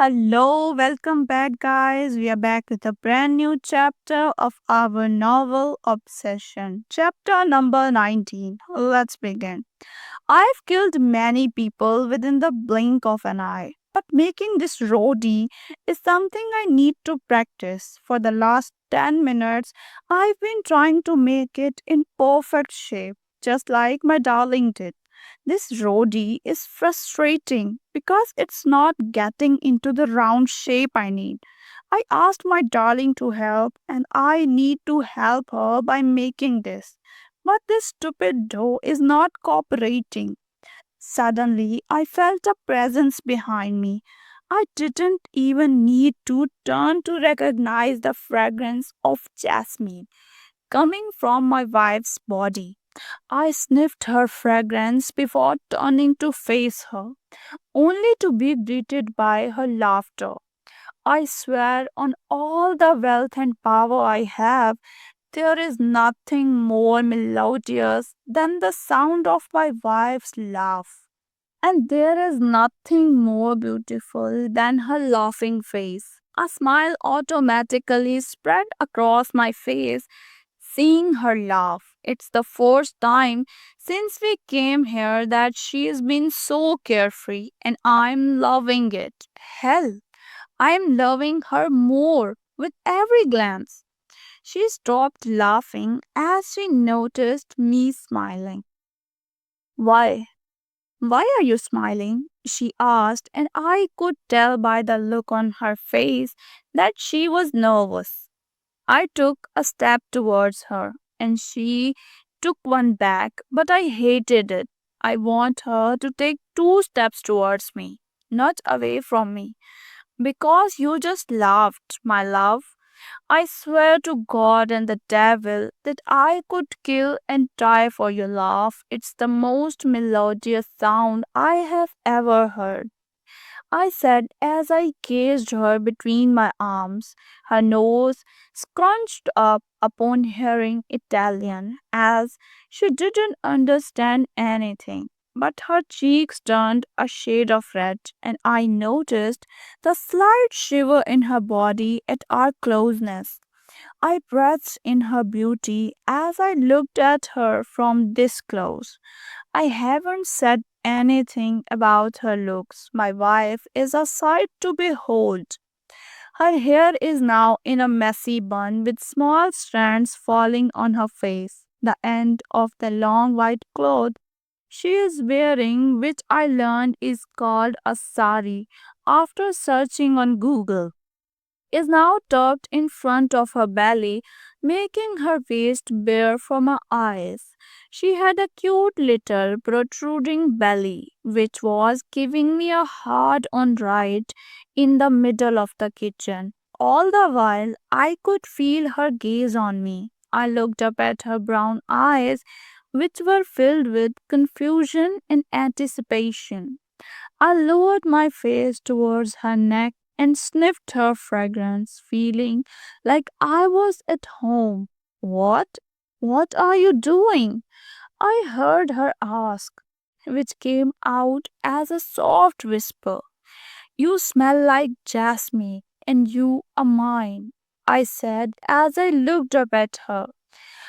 Hello, welcome back, guys. We are back with a brand new chapter of our novel Obsession. Chapter number 19. Let's begin. I've killed many people within the blink of an eye, but making this roadie is something I need to practice. For the last 10 minutes, I've been trying to make it in perfect shape, just like my darling did. This roadie is frustrating because it's not getting into the round shape I need. I asked my darling to help, and I need to help her by making this. But this stupid dough is not cooperating. Suddenly, I felt a presence behind me. I didn't even need to turn to recognize the fragrance of jasmine coming from my wife's body. I sniffed her fragrance before turning to face her, only to be greeted by her laughter. I swear on all the wealth and power I have, there is nothing more melodious than the sound of my wife's laugh. And there is nothing more beautiful than her laughing face. A smile automatically spread across my face seeing her laugh. It's the first time since we came here that she's been so carefree, and I'm loving it. Hell, I'm loving her more with every glance. She stopped laughing as she noticed me smiling. Why? Why are you smiling? She asked, and I could tell by the look on her face that she was nervous. I took a step towards her, and she took one back, but I hated it. I want her to take two steps towards me, not away from me. Because you just laughed, my love. I swear to God and the devil that I could kill and die for your laugh. It's the most melodious sound I have ever heard. I said as I gazed her between my arms, her nose scrunched up upon hearing Italian, as she didn't understand anything. But her cheeks turned a shade of red, and I noticed the slight shiver in her body at our closeness. I breathed in her beauty as I looked at her from this close. I haven't said anything about her looks. My wife is a sight to behold. Her hair is now in a messy bun with small strands falling on her face. The end of the long white cloth she is wearing, which I learned is called a sari after searching on Google, is now tucked in front of her belly, making her waist bare from her eyes. She had a cute little protruding belly, which was giving me a hard on right in the middle of the kitchen. All the while, I could feel her gaze on me. I looked up at her brown eyes, which were filled with confusion and anticipation. I lowered my face towards her neck and sniffed her fragrance, feeling like I was at home. What? What are you doing? I heard her ask, which came out as a soft whisper. You smell like jasmine, and you are mine, I said as I looked up at her.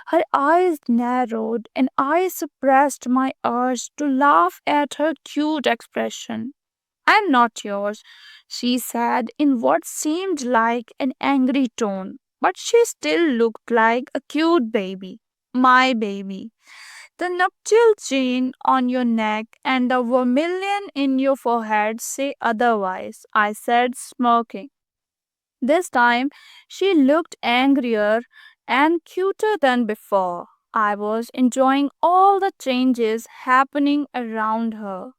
Her eyes narrowed, and I suppressed my urge to laugh at her cute expression. I'm not yours, she said in what seemed like an angry tone, but she still looked like a cute baby. My baby. The nuptial chain on your neck and the vermilion in your forehead say otherwise, I said, smirking. This time she looked angrier and cuter than before. I was enjoying all the changes happening around her.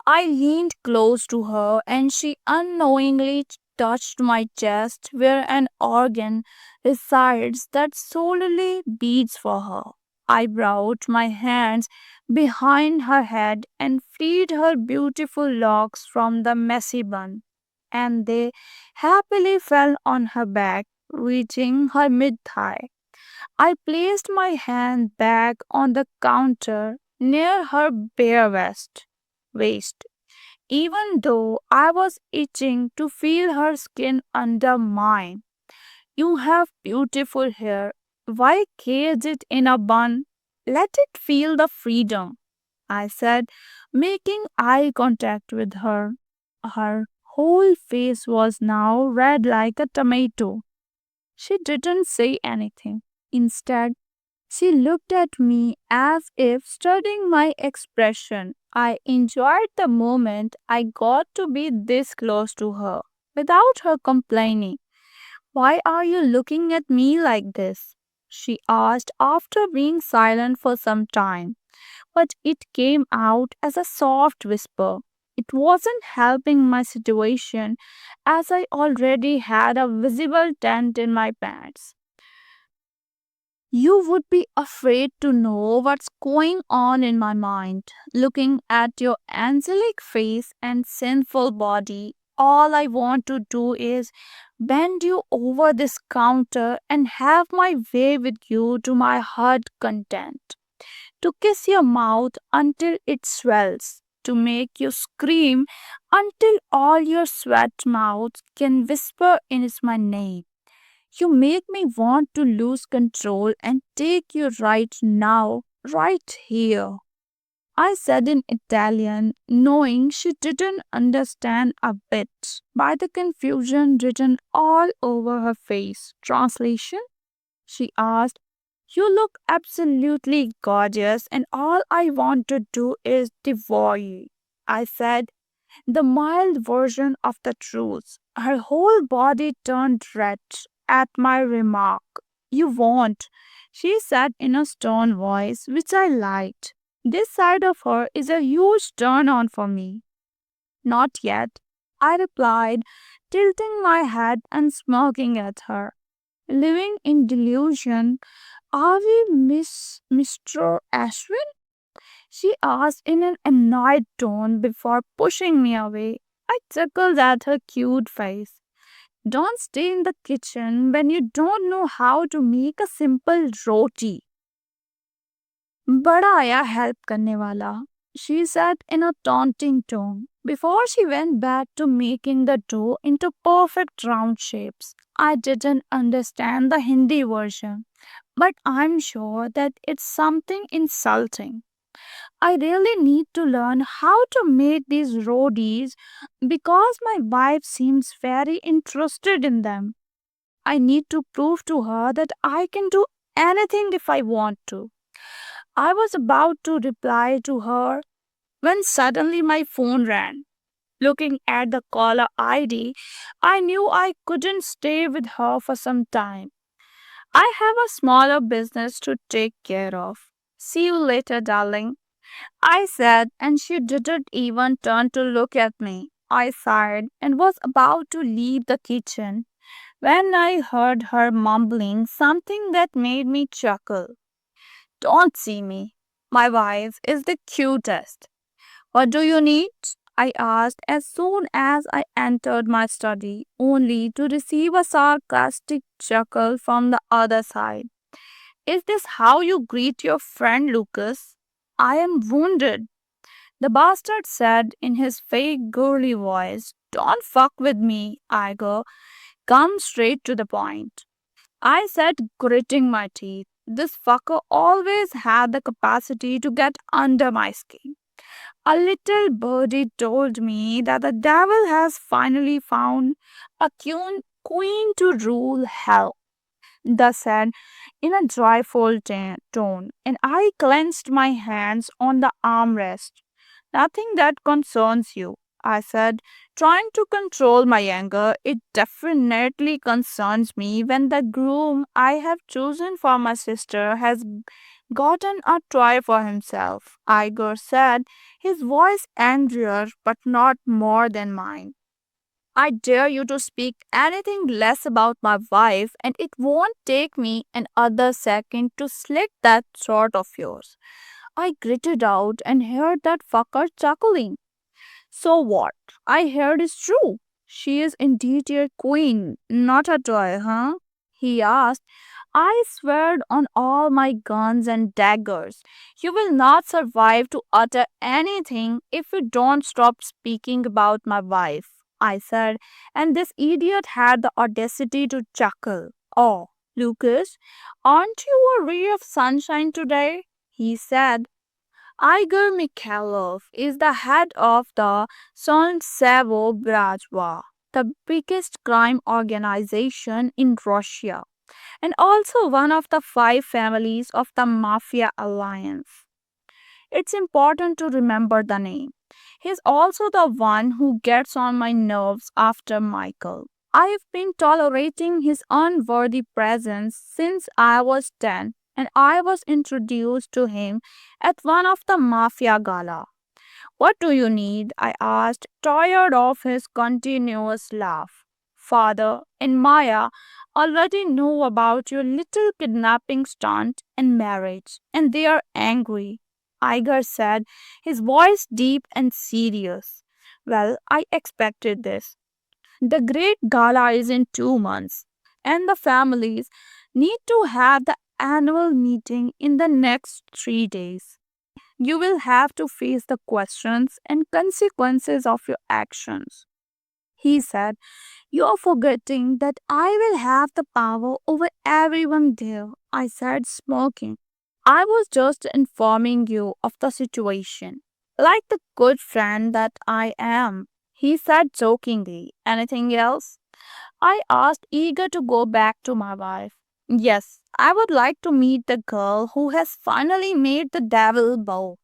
I leaned close to her and she unknowingly touched my chest where an organ resides that solely beats for her. I brought my hands behind her head and freed her beautiful locks from the messy bun, and they happily fell on her back, reaching her mid thigh. I placed my hand back on the counter near her bare waist. even though I was itching to feel her skin under mine. You have beautiful hair. Why cage it in a bun? Let it feel the freedom, I said, making eye contact with her. Her whole face was now red like a tomato. She didn't say anything. Instead, she looked at me as if studying my expression. I enjoyed the moment I got to be this close to her without her complaining. Why are you looking at me like this? She asked after being silent for some time, but it came out as a soft whisper. It wasn't helping my situation as I already had a visible dent in my pants. You would be afraid to know what's going on in my mind. Looking at your angelic face and sinful body, all I want to do is bend you over this counter and have my way with you to my heart content. To kiss your mouth until it swells. To make you scream until all your sweat mouths can whisper in my name. You make me want to lose control and take you right now, right here. I said in Italian, knowing she didn't understand a bit by the confusion written all over her face. Translation? She asked. You look absolutely gorgeous, and all I want to do is devour you. I said, the mild version of the truth. Her whole body turned red at my remark. You won't, she said in a stern voice, which I liked. This side of her is a huge turn on for me. Not yet, I replied, tilting my head and smirking at her. Living in delusion, are we Mr. Ashwin? She asked in an annoyed tone before pushing me away. I chuckled at her cute face. Don't stay in the kitchen when you don't know how to make a simple roti. बड़ा आया help करने वाला, she said in a taunting tone before she went back to making the dough into perfect round shapes. I didn't understand the Hindi version, but I'm sure that it's something insulting. I really need to learn how to make these roadies because my wife seems very interested in them. I need to prove to her that I can do anything if I want to. I was about to reply to her when suddenly my phone rang. Looking at the caller ID, I knew I couldn't stay with her for some time. I have a smaller business to take care of. See you later, darling. I said, and she didn't even turn to look at me. I sighed and was about to leave the kitchen when I heard her mumbling something that made me chuckle. Don't see me. My wife is the cutest. What do you need? I asked as soon as I entered my study, only to receive a sarcastic chuckle from the other side. Is this how you greet your friend Lucas? I am wounded. The bastard said in his fake girly voice, Don't fuck with me, Igor. Come straight to the point. I said, gritting my teeth. This fucker always had the capacity to get under my skin. A little birdie told me that the devil has finally found a queen to rule hell. Thus said in a joyful tone, and I clenched my hands on the armrest. Nothing that concerns you, I said, trying to control my anger. It definitely concerns me when the groom I have chosen for my sister has gotten a toy for himself. Igor said, his voice angrier but not more than mine. I dare you to speak anything less about my wife, and it won't take me another second to slit that throat of yours. I gritted out and heard that fucker chuckling. So what? I heard is true. She is indeed your queen, not a toy, huh? He asked. I swear on all my guns and daggers, you will not survive to utter anything if you don't stop speaking about my wife, I said, and this idiot had the audacity to chuckle. Oh, Lucas, aren't you a ray of sunshine today? He said. Igor Mikhailov is the head of the Solntsevo Brajwa, the biggest crime organization in Russia and also one of the five families of the Mafia alliance. It's important to remember the name. He's also the one who gets on my nerves after Michael. I've been tolerating his unworthy presence since I was 10 and I was introduced to him at one of the Mafia gala. What do you need? I asked, tired of his continuous laugh. Father and Maya already know about your little kidnapping stunt and marriage, and they are angry. Iger said, his voice deep and serious. Well, I expected this. The great gala is in 2 months, and the families need to have the annual meeting in the next 3 days. You will have to face the questions and consequences of your actions. He said, you are forgetting that I will have the power over everyone there. I said, smirking. I was just informing you of the situation. Like the good friend that I am. He said jokingly. Anything else? I asked, eager to go back to my wife. Yes, I would like to meet the girl who has finally made the devil bow,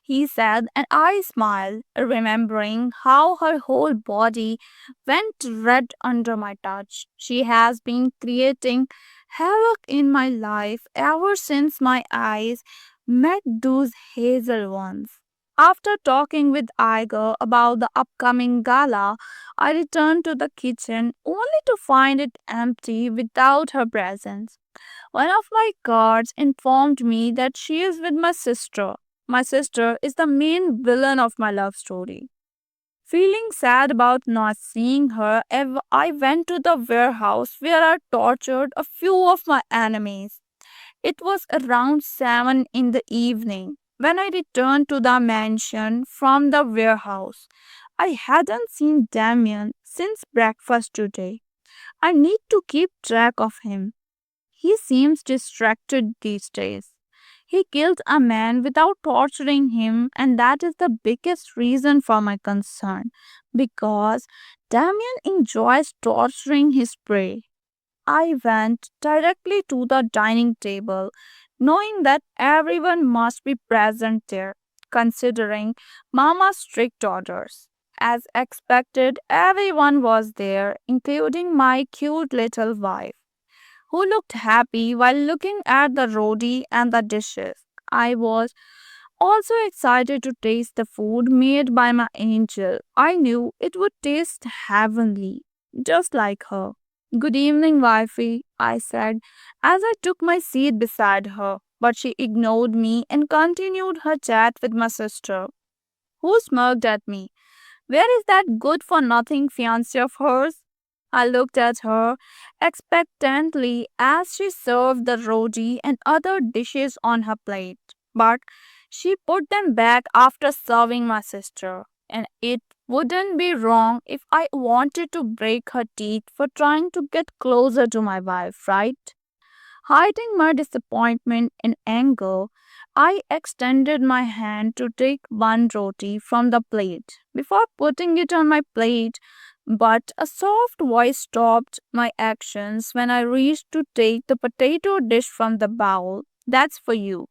he said, and I smiled, remembering how her whole body went red under my touch. She has been creating havoc in my life ever since my eyes met those hazel ones. After talking with Iger about the upcoming gala, I returned to the kitchen only to find it empty without her presence. One of my guards informed me that she is with my sister. My sister is the main villain of my love story. Feeling sad about not seeing her, I went to the warehouse where I tortured a few of my enemies. It was around 7 in the evening when I returned to the mansion from the warehouse. I hadn't seen Damien since breakfast today. I need to keep track of him. He seems distracted these days. He killed a man without torturing him, and that is the biggest reason for my concern because Damien enjoys torturing his prey. I went directly to the dining table, knowing that everyone must be present there, considering Mama's strict orders. As expected, everyone was there, including my cute little wife who looked happy while looking at the roti and the dishes. I was also excited to taste the food made by my angel. I knew it would taste heavenly, just like her. Good evening, wifey, I said as I took my seat beside her, but she ignored me and continued her chat with my sister, who smirked at me. Where is that good for nothing fiancé of hers? I looked at her expectantly as she served the roti and other dishes on her plate. But she put them back after serving my sister, and it wouldn't be wrong if I wanted to break her teeth for trying to get closer to my wife, right? Hiding my disappointment and anger, I extended my hand to take one roti from the plate before putting it on my plate, but a soft voice stopped my actions when I reached to take the potato dish from the bowl. That's for you,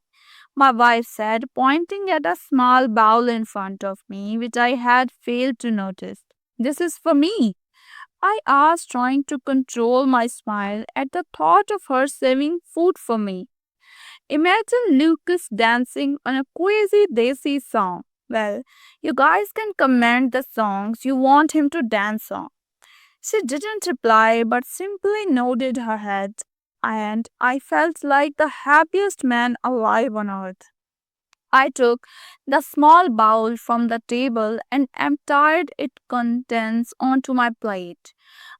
my wife said, pointing at a small bowl in front of me, which I had failed to notice. This is for me, I asked, trying to control my smile at the thought of her saving food for me. Imagine Lucas dancing on a crazy desi song. Well, you guys can comment the songs you want him to dance on. She didn't reply but simply nodded her head, and I felt like the happiest man alive on earth. I took the small bowl from the table and emptied its contents onto my plate.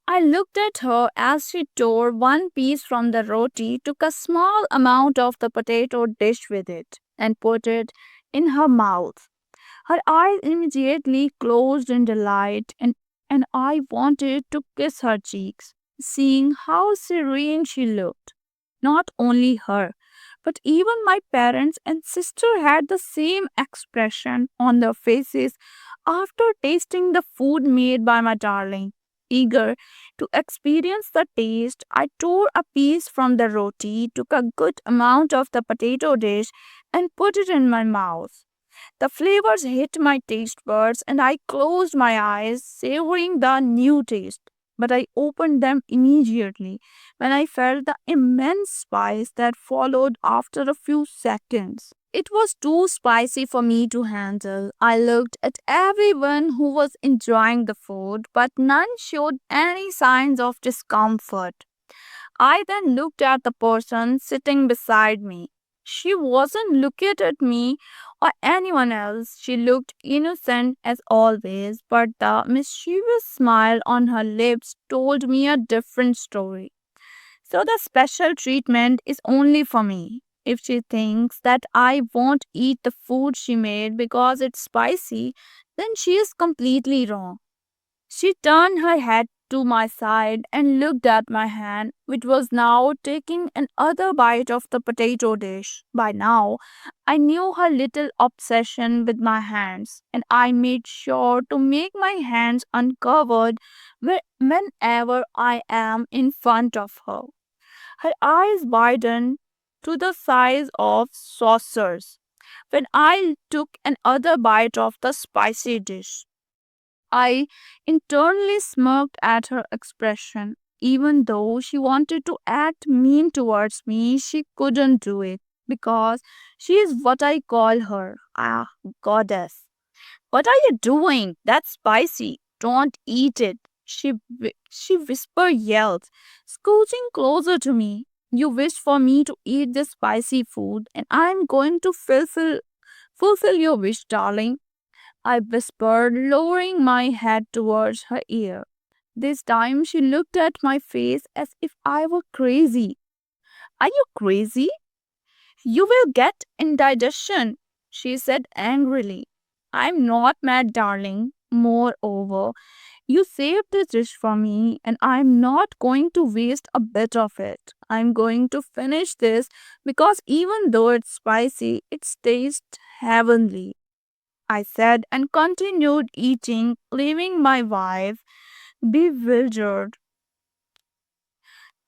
I looked at her as she tore one piece from the roti, took a small amount of the potato dish with it, and put it in her mouth. Her eyes immediately closed in delight, and I wanted to kiss her cheeks, seeing how serene she looked. Not only her, but even my parents and sister had the same expression on their faces after tasting the food made by my darling. Eager to experience the taste, I tore a piece from the roti, took a good amount of the potato dish, and put it in my mouth. The flavors hit my taste buds, and I closed my eyes, savoring the new taste. But I opened them immediately when I felt the immense spice that followed after a few seconds. It was too spicy for me to handle. I looked at everyone who was enjoying the food, but none showed any signs of discomfort. I then looked at the person sitting beside me. She wasn't looking at me or anyone else. She looked innocent as always, but the mischievous smile on her lips told me a different story. So the special treatment is only for me. If she thinks that I won't eat the food she made because it's spicy, then she is completely wrong. She turned her head to my side and looked at my hand, which was now taking another bite of the potato dish. By now, I knew her little obsession with my hands, and I made sure to make my hands uncovered whenever I am in front of her. Her eyes widened to the size of saucers when I took another bite of the spicy dish. I internally smirked at her expression. Even though she wanted to act mean towards me, she couldn't do it because she is what I call her. Ah, goddess. What are you doing? That's spicy. Don't eat it. She whisper yelled, scooching closer to me. You wished for me to eat this spicy food, and I'm going to fulfill your wish, darling. I whispered, lowering my head towards her ear. This time she looked at my face as if I were crazy. Are you crazy? You will get indigestion, she said angrily. I'm not mad, darling. Moreover, you saved this dish for me, and I'm not going to waste a bit of it. I'm going to finish this because even though it's spicy, it tastes heavenly. I said and continued eating, leaving my wife bewildered.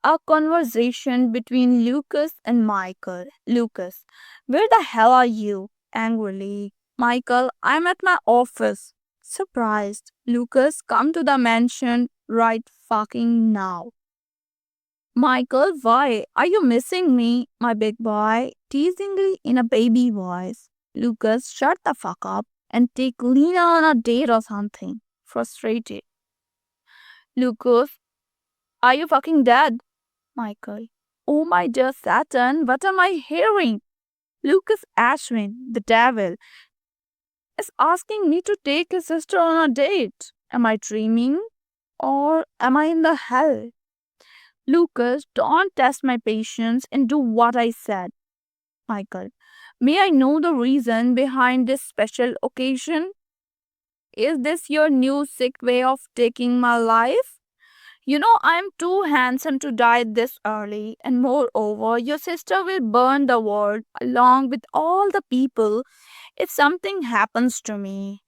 A conversation between Lucas and Michael. Lucas, where the hell are you? Angrily. Michael, I'm at my office. Surprised. Lucas, come to the mansion right fucking now. Michael, why? Are you missing me, my big boy? Teasingly in a baby voice. Lucas, shut the fuck up and take Lena on a date or something. Frustrated. Lucas, are you fucking dead? Michael, oh my dear Saturn, what am I hearing? Lucas Ashwin, the devil, is asking me to take his sister on a date. Am I dreaming? Or am I in the hell? Lucas, don't test my patience and do what I said. Michael, may I know the reason behind this special occasion? Is this your new sick way of taking my life? You know, I'm too handsome to die this early, and moreover, your sister will burn the world along with all the people if something happens to me.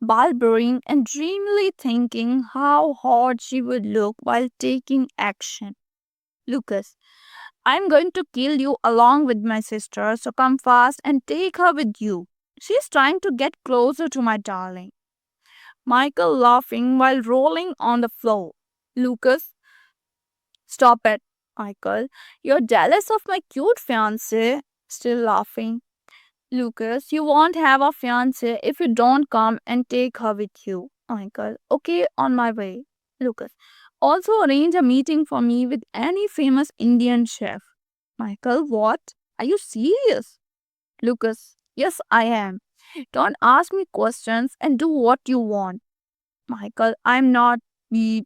Barbering and dreamily thinking how hot she would look while taking action. Lucas, I'm going to kill you along with my sister, so come fast and take her with you. She's trying to get closer to my darling. Michael laughing while rolling on the floor. Lucas, stop it, Michael. You're jealous of my cute fiance. Still laughing. Lucas, you won't have a fiance if you don't come and take her with you. Michael, okay, on my way. Lucas, also arrange a meeting for me with any famous Indian chef. Michael, what? Are you serious? Lucas, Yes, I am. Don't ask me questions and do what you want. Michael, I'm not me.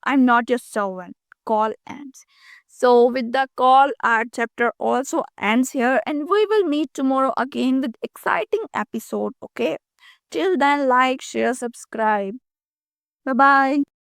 I'm not your servant. Call ends. So, with the call, our chapter also ends here, and we will meet tomorrow again with exciting episode. Okay. Till then, like, share, subscribe. Bye bye.